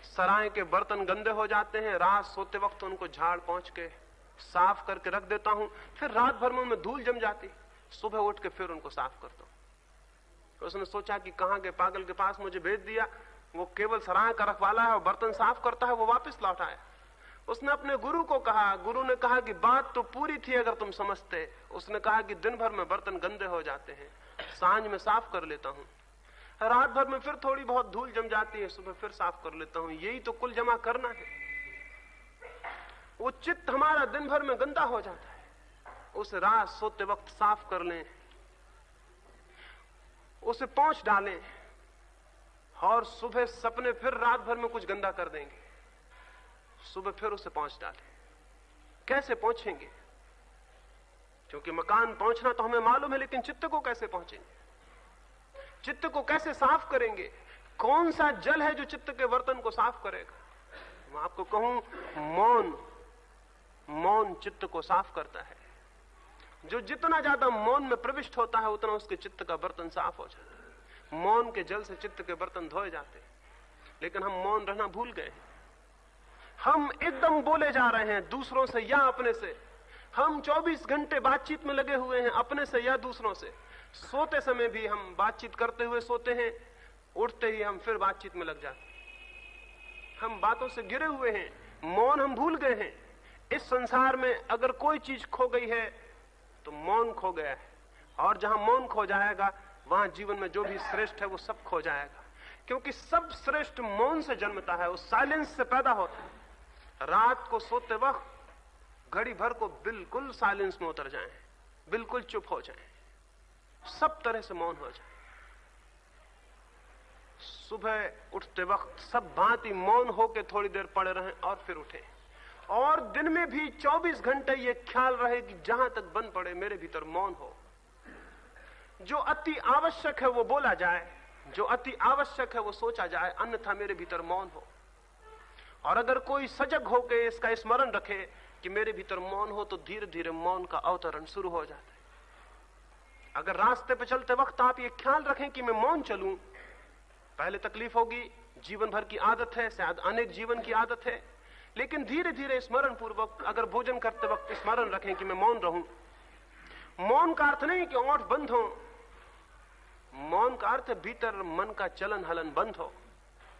सराय के बर्तन गंदे हो जाते हैं, रात सोते वक्त उनको झाड़ पहुंच के साफ करके रख देता हूं, फिर रात भर में उनमें धूल जम जाती, सुबह उठ के फिर उनको साफ करता हूं। उसने सोचा कि कहां के पागल के पास मुझे भेज दिया, वो केवल सराय का रखवाला है और बर्तन साफ करता है। वो वापस लौट आया। उसने अपने गुरु को कहा, गुरु ने कहा कि बात तो पूरी थी अगर तुम समझते। उसने कहा कि दिन भर में बर्तन गंदे हो जाते हैं, सांझ में साफ कर लेता हूं, रात भर में फिर थोड़ी बहुत धूल जम जाती है, सुबह फिर साफ कर लेता हूं, यही तो कुल जमा करना है। वो चित्त हमारा दिन भर में गंदा हो जाता है, उसे रात सोते वक्त साफ कर लें, उसे पोंछ डालें, और सुबह सपने फिर रात भर में कुछ गंदा कर देंगे, सुबह फिर उसे पोंछ डालें। कैसे पहुंचेंगे? क्योंकि मकान पहुंचना तो हमें मालूम है, लेकिन चित्त को कैसे पहुंचेंगे? चित्त को कैसे साफ करेंगे? कौन सा जल है जो चित्त के बर्तन को साफ करेगा? मैं आपको कहूं, मौन चित्त को साफ करता है। जो जितना ज्यादा मौन में प्रविष्ट होता है उतना उसके चित्त का बर्तन साफ हो जाता है। मौन के जल से चित्त के बर्तन धोए जाते हैं, लेकिन हम मौन रहना भूल गए। हम एकदम बोले जा रहे हैं, दूसरों से या अपने से। हम 24 घंटे बातचीत में लगे हुए हैं, अपने से या दूसरों से। सोते समय भी हम बातचीत करते हुए सोते हैं, उठते ही हम फिर बातचीत में लग जाते हैं। हम बातों से घिरे हुए हैं, मौन हम भूल गए हैं। इस संसार में अगर कोई चीज खो गई है तो मौन खो गया है, और जहां मौन खो जाएगा वहां जीवन में जो भी श्रेष्ठ है वो सब खो जाएगा। क्योंकि सब श्रेष्ठ मौन से जन्मता है, उस साइलेंस से पैदा होता है। रात को सोते वक्त घड़ी भर को बिल्कुल साइलेंस में उतर जाएं, बिल्कुल चुप हो जाएं, सब तरह से मौन हो जाए। सुबह उठते वक्त सब भांति मौन होकर थोड़ी देर पड़े रहें और फिर उठें। और दिन में भी 24 घंटे ये ख्याल रहे कि जहां तक बन पड़े मेरे भीतर मौन हो। जो अति आवश्यक है वो बोला जाए, जो अति आवश्यक है वो सोचा जाए, अन्यथा मेरे भीतर मौन हो। और अगर कोई सजग होकर इसका स्मरण रखे कि मेरे भीतर मौन हो, तो धीरे धीरे मौन का अवतरण शुरू हो जाता है। अगर रास्ते पे चलते वक्त आप ये ख्याल रखें कि मैं मौन चलूं, पहले तकलीफ होगी, जीवन भर की आदत है, शायद अनेक जीवन की आदत है, लेकिन धीरे धीरे स्मरण पूर्वक अगर भोजन करते वक्त स्मरण रखें कि मैं मौन रहूं। मौन का अर्थ नहीं कि ओंठ बंद हो, मौन का अर्थ भीतर मन का चलन हलन बंद हो,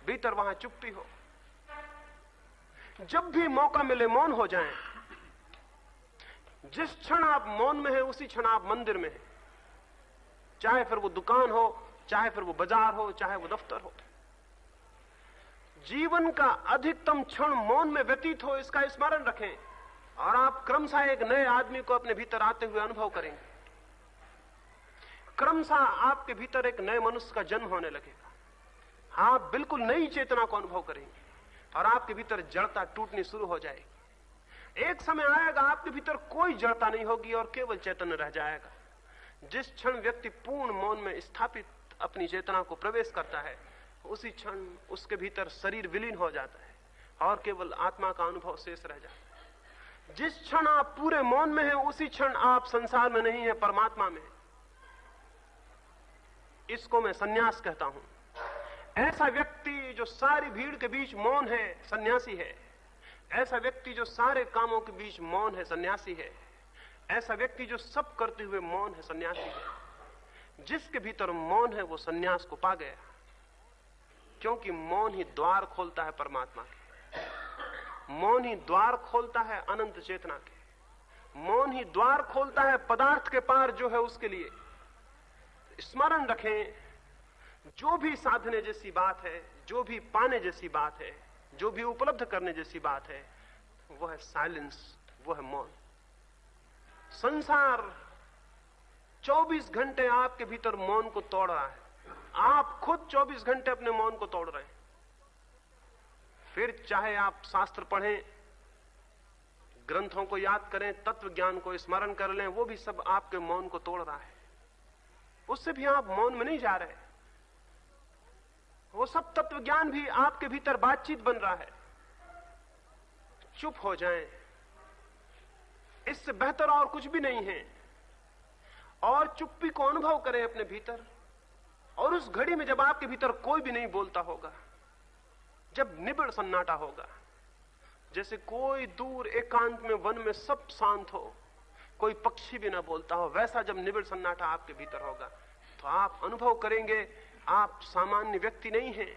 भीतर वहां चुप्पी हो। जब भी मौका मिले मौन हो जाएं। जिस क्षण आप मौन में है उसी क्षण आप मंदिर में हैं, चाहे फिर वो दुकान हो, चाहे फिर वो बाजार हो, चाहे वो दफ्तर हो। जीवन का अधिकतम क्षण मौन में व्यतीत हो, इसका स्मरण रखें, और आप क्रमशः एक नए आदमी को अपने भीतर आते हुए अनुभव करेंगे। क्रमशः आपके भीतर एक नए मनुष्य का जन्म होने लगेगा। आप बिल्कुल नई चेतना को अनुभव करेंगे और आपके भीतर जड़ता टूटनी शुरू हो जाएगी। एक समय आएगा आपके भीतर कोई जड़ता नहीं होगी और केवल चैतन्य रह जाएगा। जिस क्षण व्यक्ति पूर्ण मौन में स्थापित अपनी चेतना को प्रवेश करता है, उसी क्षण उसके भीतर शरीर विलीन हो जाता है और केवल आत्मा का अनुभव शेष रह जाता है। जिस क्षण आप पूरे मौन में हैं, उसी क्षण आप संसार में नहीं है, परमात्मा में। इसको मैं सन्यास कहता हूं। ऐसा व्यक्ति जो सारी भीड़ के बीच मौन है, सन्यासी है। ऐसा व्यक्ति जो सारे कामों के बीच मौन है, सन्यासी है। ऐसा व्यक्ति जो सब करते हुए मौन है, सन्यासी है। जिसके भीतर मौन है वो सन्यास को पा गया, क्योंकि मौन ही द्वार खोलता है परमात्मा के। मौन ही द्वार खोलता है अनंत चेतना के। मौन ही द्वार खोलता है पदार्थ के पार जो है उसके लिए। स्मरण रखें, जो भी साधने जैसी बात है, जो भी पाने जैसी बात है, जो भी उपलब्ध करने जैसी बात है, वो है साइलेंस, वो है मौन। संसार 24 घंटे आपके भीतर मौन को तोड़ रहा है। आप खुद 24 घंटे अपने मौन को तोड़ रहे हैं। फिर चाहे आप शास्त्र पढ़ें, ग्रंथों को याद करें, तत्व ज्ञान को स्मरण कर लें, वो भी सब आपके मौन को तोड़ रहा है। उससे भी आप मौन में नहीं जा रहे। वो सब तत्व ज्ञान भी आपके भीतर बातचीत बन रहा है। चुप हो जाएं, इससे बेहतर और कुछ भी नहीं है। और चुप्पी को अनुभव करें अपने भीतर। और उस घड़ी में जब आपके भीतर कोई भी नहीं बोलता होगा, जब निबिड़ सन्नाटा होगा, जैसे कोई दूर एकांत में वन में सब शांत हो, कोई पक्षी भी ना बोलता हो, वैसा जब निबिड़ सन्नाटा आपके भीतर होगा तो आप अनुभव करेंगे आप सामान्य व्यक्ति नहीं हैं,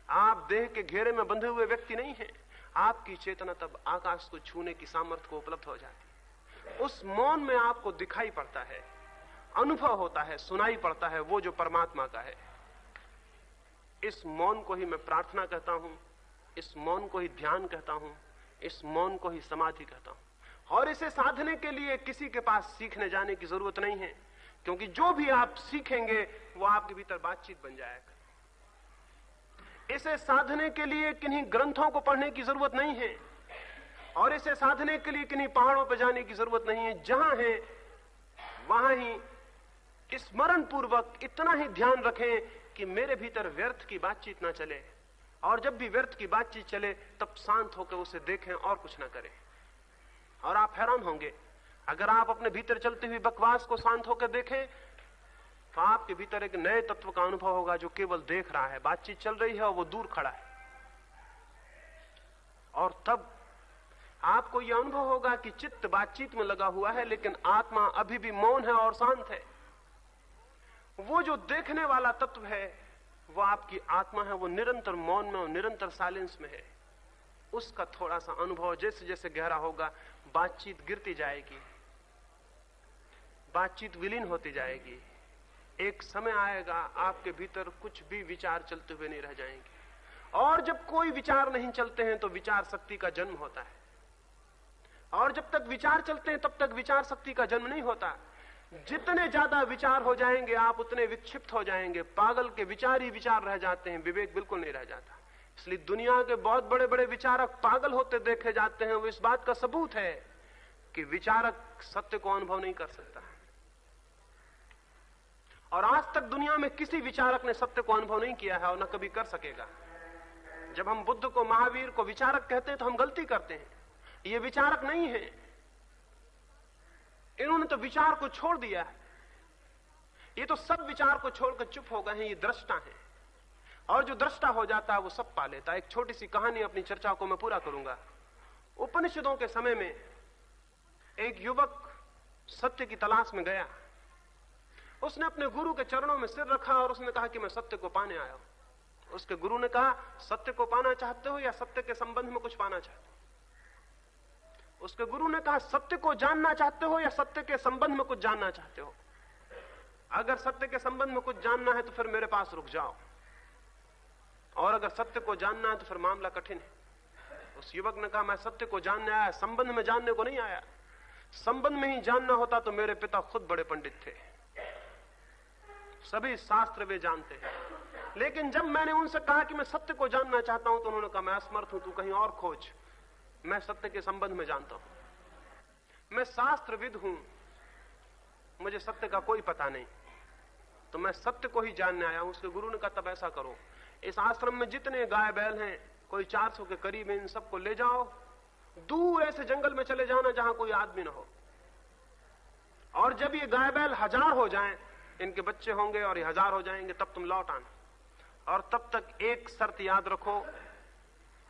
आप देह के घेरे में बंधे हुए व्यक्ति नहीं हैं। आपकी चेतना तब आकाश को छूने की सामर्थ्य को उपलब्ध हो जाती है। उस मौन में आपको दिखाई पड़ता है, अनुभव होता है, सुनाई पड़ता है वो जो परमात्मा का है। इस मौन को ही मैं प्रार्थना कहता हूं, इस मौन को ही ध्यान कहता हूं, इस मौन को ही समाधि कहता हूं। और इसे साधने के लिए किसी के पास सीखने जाने की जरूरत नहीं है, क्योंकि जो भी आप सीखेंगे वो आपके भीतर बातचीत बन जाएगा। इसे साधने के लिए किन्हीं ग्रंथों को पढ़ने की जरूरत नहीं है, और इसे साधने के लिए किन्हीं पहाड़ों पर जाने की जरूरत नहीं है। जहां है वहां ही स्मरण पूर्वक इतना ही ध्यान रखें कि मेरे भीतर व्यर्थ की बातचीत ना चले, और जब भी व्यर्थ की बातचीत चले तब शांत होकर उसे देखें और कुछ ना करें। और आप हैरान होंगे, अगर आप अपने भीतर चलती हुई बकवास को शांत होकर देखें तो आपके भीतर एक नए तत्व का अनुभव होगा जो केवल देख रहा है। बातचीत चल रही है और वो दूर खड़ा है, और तब आपको यह अनुभव होगा कि चित्त बातचीत में लगा हुआ है लेकिन आत्मा अभी भी मौन है और शांत है। वो जो देखने वाला तत्व है वो आपकी आत्मा है, वो निरंतर मौन में और निरंतर साइलेंस में है। उसका थोड़ा सा अनुभव जैसे जैसे गहरा होगा, बातचीत गिरती जाएगी, बातचीत विलीन होती जाएगी। एक समय आएगा आपके भीतर कुछ भी विचार चलते हुए नहीं रह जाएंगे। और जब कोई विचार नहीं चलते हैं तो विचार शक्ति का जन्म होता है, और जब तक विचार चलते हैं तब तक विचार शक्ति का जन्म नहीं होता। जितने ज्यादा विचार हो जाएंगे आप उतने विक्षिप्त हो जाएंगे। पागल के विचार ही विचार रह जाते हैं, विवेक बिल्कुल नहीं रह जाता। इसलिए दुनिया के बहुत बड़े बड़े विचारक पागल होते देखे जाते हैं। वो इस बात का सबूत है कि विचारक सत्य को अनुभव नहीं कर सकता। और आज तक दुनिया में किसी विचारक ने सत्य को अनुभव नहीं किया है और न कभी कर सकेगा। जब हम बुद्ध को, महावीर को विचारक कहते हैं तो हम गलती करते हैं। ये विचारक नहीं है, इन्होंने तो विचार को छोड़ दिया है। ये तो सब विचार को छोड़कर चुप हो गए हैं, ये दृष्टा हैं। और जो दृष्टा हो जाता है वो सब पा लेता है। एक छोटी सी कहानी अपनी चर्चा को मैं पूरा करूंगा। उपनिषदों के समय में एक युवक सत्य की तलाश में गया। उसने अपने गुरु के चरणों में सिर रखा और उसने कहा कि मैं सत्य को पाने आया हूं। उसके गुरु ने कहा, सत्य को पाना चाहते हो या सत्य के संबंध में कुछ पाना चाहते हो? उसके गुरु ने कहा, सत्य को जानना चाहते हो या सत्य के संबंध में कुछ जानना चाहते हो? अगर सत्य के संबंध में कुछ जानना है तो फिर मेरे पास रुक जाओ, और अगर सत्य को जानना है तो फिर मामला कठिन है। उस युवक ने कहा, मैं सत्य को जानने आया, संबंध में जानने को नहीं आया। संबंध में ही जानना होता तो मेरे पिता खुद बड़े पंडित थे, सभी शास्त्र वे जानते हैं। लेकिन जब मैंने उनसे कहा कि मैं सत्य को जानना चाहता हूं तो उन्होंने कहा, मैं असमर्थ हूं, तू कहीं और खोज, मैं सत्य के संबंध में जानता हूं, मैं शास्त्रविद हूं, मुझे सत्य का कोई पता नहीं, तो मैं सत्य को ही जानने आया हूं। उसके गुरु ने कहा, तब ऐसा करो, इस आश्रम में जितने गाय बैल हैं, कोई 400 के करीब है, इन सबको ले जाओ, दूर ऐसे जंगल में चले जाना जहां कोई आदमी ना हो, और जब ये गाय बैल 1000 हो जाएं, इनके बच्चे होंगे और ये 1000 हो जाएंगे, तब तुम लौट आना। और तब तक एक शर्त याद रखो,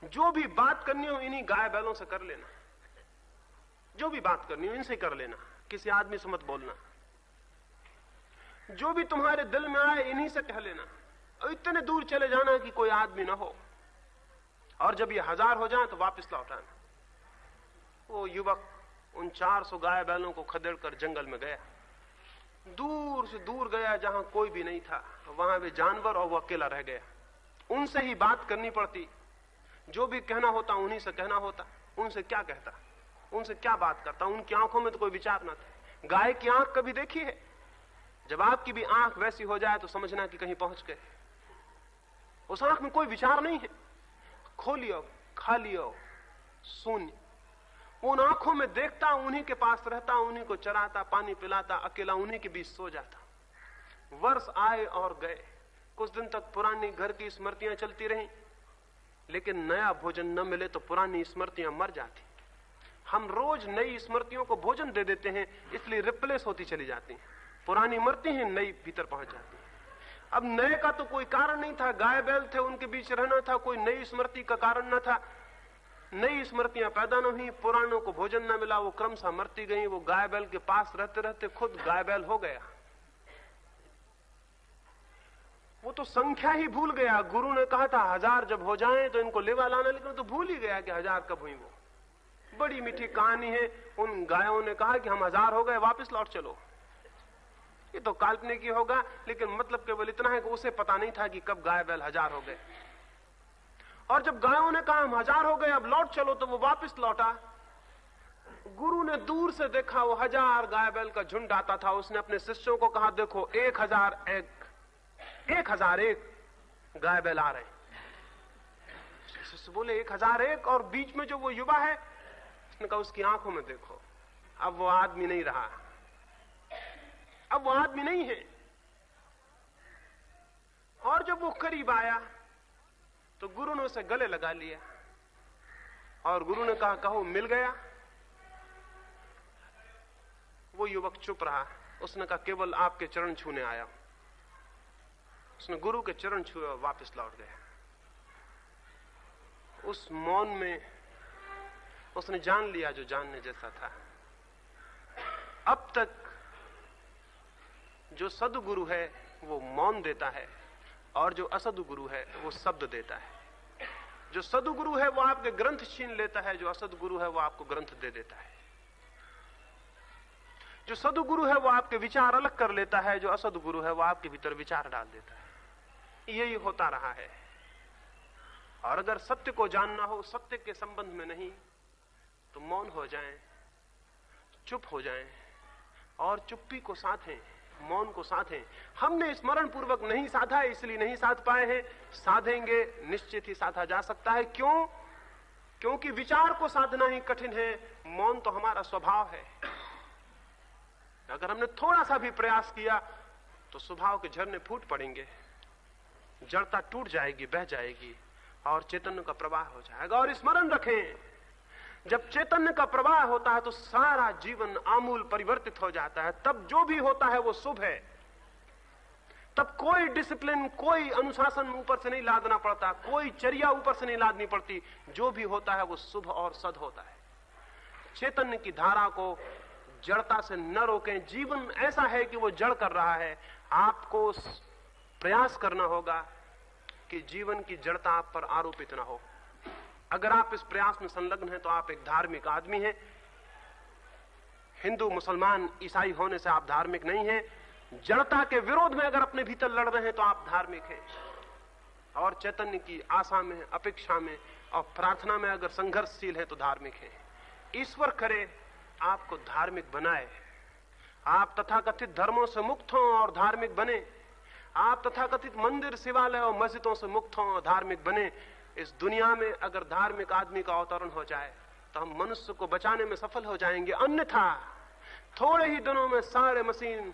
जो भी बात करनी हो इन्हीं गाय बैलों से कर लेना, जो भी बात करनी हो इनसे कर लेना, किसी आदमी से मत बोलना, जो भी तुम्हारे दिल में आए इन्हीं से कह लेना, और इतने दूर चले जाना कि कोई आदमी ना हो, और जब ये 1000 हो जाए तो वापस लौट आना। वो युवक उन 400 गाय बैलों को खदेड़ कर जंगल में गया, दूर से दूर गया जहां कोई भी नहीं था, वहां वे जानवर और वो अकेला रह गया। उनसे ही बात करनी पड़ती, जो भी कहना होता उन्हीं से कहना होता। उनसे क्या कहता, उनसे क्या बात करता? उनकी आंखों में तो कोई विचार ना था। गाय की आंख कभी देखी है? जब आपकी भी आंख वैसी हो जाए तो समझना कि कहीं पहुंच गए। उस आंख में कोई विचार नहीं है, खोलियो, खालियो, शून्य। उन आंखों में देखता, उन्हीं के पास रहता, उन्हीं को चराता, पानी पिलाता, अकेला उन्हीं के बीच सो जाता। वर्ष आए और गए, कुछ दिन तक पुरानी घर की स्मृतियां चलती रहीं, लेकिन नया भोजन न मिले तो पुरानी स्मृतियां मर जाती। हम रोज नई स्मृतियों को भोजन दे देते हैं, इसलिए रिप्लेस होती चली जाती हैं। पुरानी मरती हैं, नई भीतर पहुंच जाती है। अब नए का तो कोई कारण नहीं था, गाय बैल थे, उनके बीच रहना था, कोई नई स्मृति का कारण न था। नई स्मृतियां पैदा न हुई, पुरानों को भोजन न मिला, वो क्रमशः मरती गई। वो गाय बैल के पास रहते रहते खुद गाय बैल हो गया। वो तो संख्या ही भूल गया। गुरु ने कहा था 1000 जब हो जाएं तो इनको लेवा लाना, लेकिन तो भूल ही गया कि 1000 कब हुई। वो बड़ी मीठी कहानी है। उन गायों ने कहा कि हम 1000 हो गए, वापस लौट चलो। ये तो काल्पनिक ही होगा, लेकिन मतलब केवल इतना है कि उसे पता नहीं था कि कब गाय बैल 1000 हो गए। और जब गायों ने कहा हम 1000 हो गए, अब लौट चलो, तो वो वापस लौटा। गुरु ने दूर से देखा, वो 1000 गाय बैल का झुंड आता था। उसने अपने शिष्यों को कहा, देखो 1001 गाय बैल आ रहे। शिष्य बोले 1001, और बीच में जो वो युवा है, उसने कहा उसकी आंखों में देखो, अब वो आदमी नहीं रहा, अब वो आदमी नहीं है। और जब वो करीब आया तो गुरु ने उसे गले लगा लिया और गुरु ने कहा, कहो मिल गया? वो युवक चुप रहा। उसने कहा, केवल आपके चरण छूने आया। उसने गुरु के चरण छुए और वापस लौट गया। उस मौन में उसने जान लिया जो जानने जैसा था। अब तक जो सद्गुरु है वो मौन देता है, और जो असद्गुरु है वो शब्द देता है। जो सद्गुरु है वो आपके ग्रंथ छीन लेता है, जो असद्गुरु है वो आपको ग्रंथ दे देता है। जो सद्गुरु है वो आपके विचार अलग कर लेता है, जो असद्गुरु है वो आपके भीतर विचार डाल देता है। यही होता रहा है। और अगर सत्य को जानना हो, सत्य के संबंध में नहीं, तो मौन हो जाएं, चुप हो जाएं, और चुप्पी को साधें, मौन को साधें। हमने स्मरण पूर्वक नहीं साधा, इसलिए नहीं साध पाए हैं। साधेंगे, निश्चित ही साधा जा सकता है। क्यों? क्योंकि विचार को साधना ही कठिन है, मौन तो हमारा स्वभाव है। अगर हमने थोड़ा सा भी प्रयास किया तो स्वभाव के झरने फूट पड़ेंगे, जड़ता टूट जाएगी, बह जाएगी, और चैतन्य का प्रवाह हो जाएगा। और स्मरण रखें, जब चैतन्य का प्रवाह होता है तो सारा जीवन आमूल परिवर्तित हो जाता है। तब जो भी होता है वो शुभ है। तब कोई डिसिप्लिन, कोई अनुशासन ऊपर से नहीं लादना पड़ता, कोई चर्या ऊपर से नहीं लादनी पड़ती। जो भी होता है वो शुभ और सद होता है। चैतन्य की धारा को जड़ता से न रोकें। जीवन ऐसा है कि वो जड़ कर रहा है। आपको प्रयास करना होगा कि जीवन की जड़ता आप पर आरोपित न हो। अगर आप इस प्रयास में संलग्न हैं तो आप एक धार्मिक आदमी हैं। हिंदू, मुसलमान, ईसाई होने से आप धार्मिक नहीं हैं। जड़ता के विरोध में अगर अपने भीतर लड़ रहे हैं तो आप धार्मिक हैं। और चैतन्य की आशा में, अपेक्षा में और प्रार्थना में अगर संघर्षशील है तो धार्मिक हैं। ईश्वर करे आपको धार्मिक बनाए। आप तथाकथित धर्मों से मुक्त हों और धार्मिक बने। आप तथाकथित मंदिर, शिवालय और मस्जिदों से मुक्त हों और धार्मिक बने। इस दुनिया में अगर धार्मिक आदमी का अवतरण हो जाए तो हम मनुष्य को बचाने में सफल हो जाएंगे। अन्यथा थोड़े ही दिनों में सारे मशीनें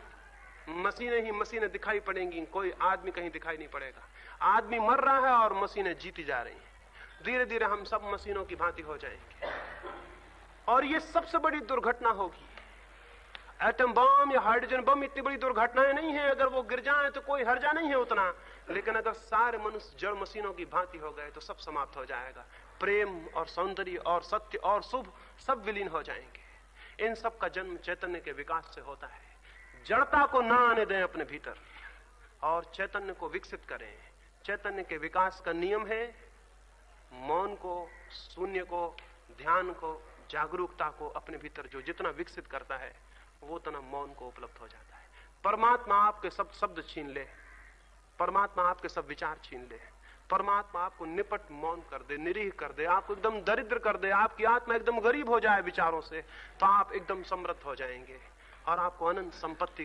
दिखाई पड़ेंगी, कोई आदमी कहीं दिखाई नहीं पड़ेगा। आदमी मर रहा है और मशीनें जीती जा रही हैं। धीरे धीरे हम सब मशीनों की भांति हो जाएंगे, और ये सबसे बड़ी दुर्घटना होगी। एटम बम या हाइड्रोजन बम इतनी बड़ी दुर्घटनाएं नहीं है। अगर वो गिर जाए तो कोई हर्जा नहीं है उतना, लेकिन अगर सारे मनुष्य जड़ मशीनों की भांति हो गए तो सब समाप्त हो जाएगा। प्रेम और सौंदर्य और सत्य और शुभ सब विलीन हो जाएंगे। इन सब का जन्म चैतन्य के विकास से होता है। जड़ता को ना आने दें अपने भीतर और चैतन्य को विकसित करें। चैतन्य के विकास का नियम है मौन को, शून्य को, ध्यान को, जागरूकता को अपने भीतर जो जितना विकसित करता है वो उतना मौन को उपलब्ध हो जाता है। परमात्मा आपके सब शब्द छीन ले, परमात्मा आपके सब विचार छीन ले, परमात्मा आपको निपट मौन कर दे, निरीह कर दे, आपको एकदम दरिद्र कर दे, आपकी आत्मा एकदम गरीब हो जाए विचारों से, तो आप एकदम समृद्ध हो जाएंगे और आपको अनंत संपत्ति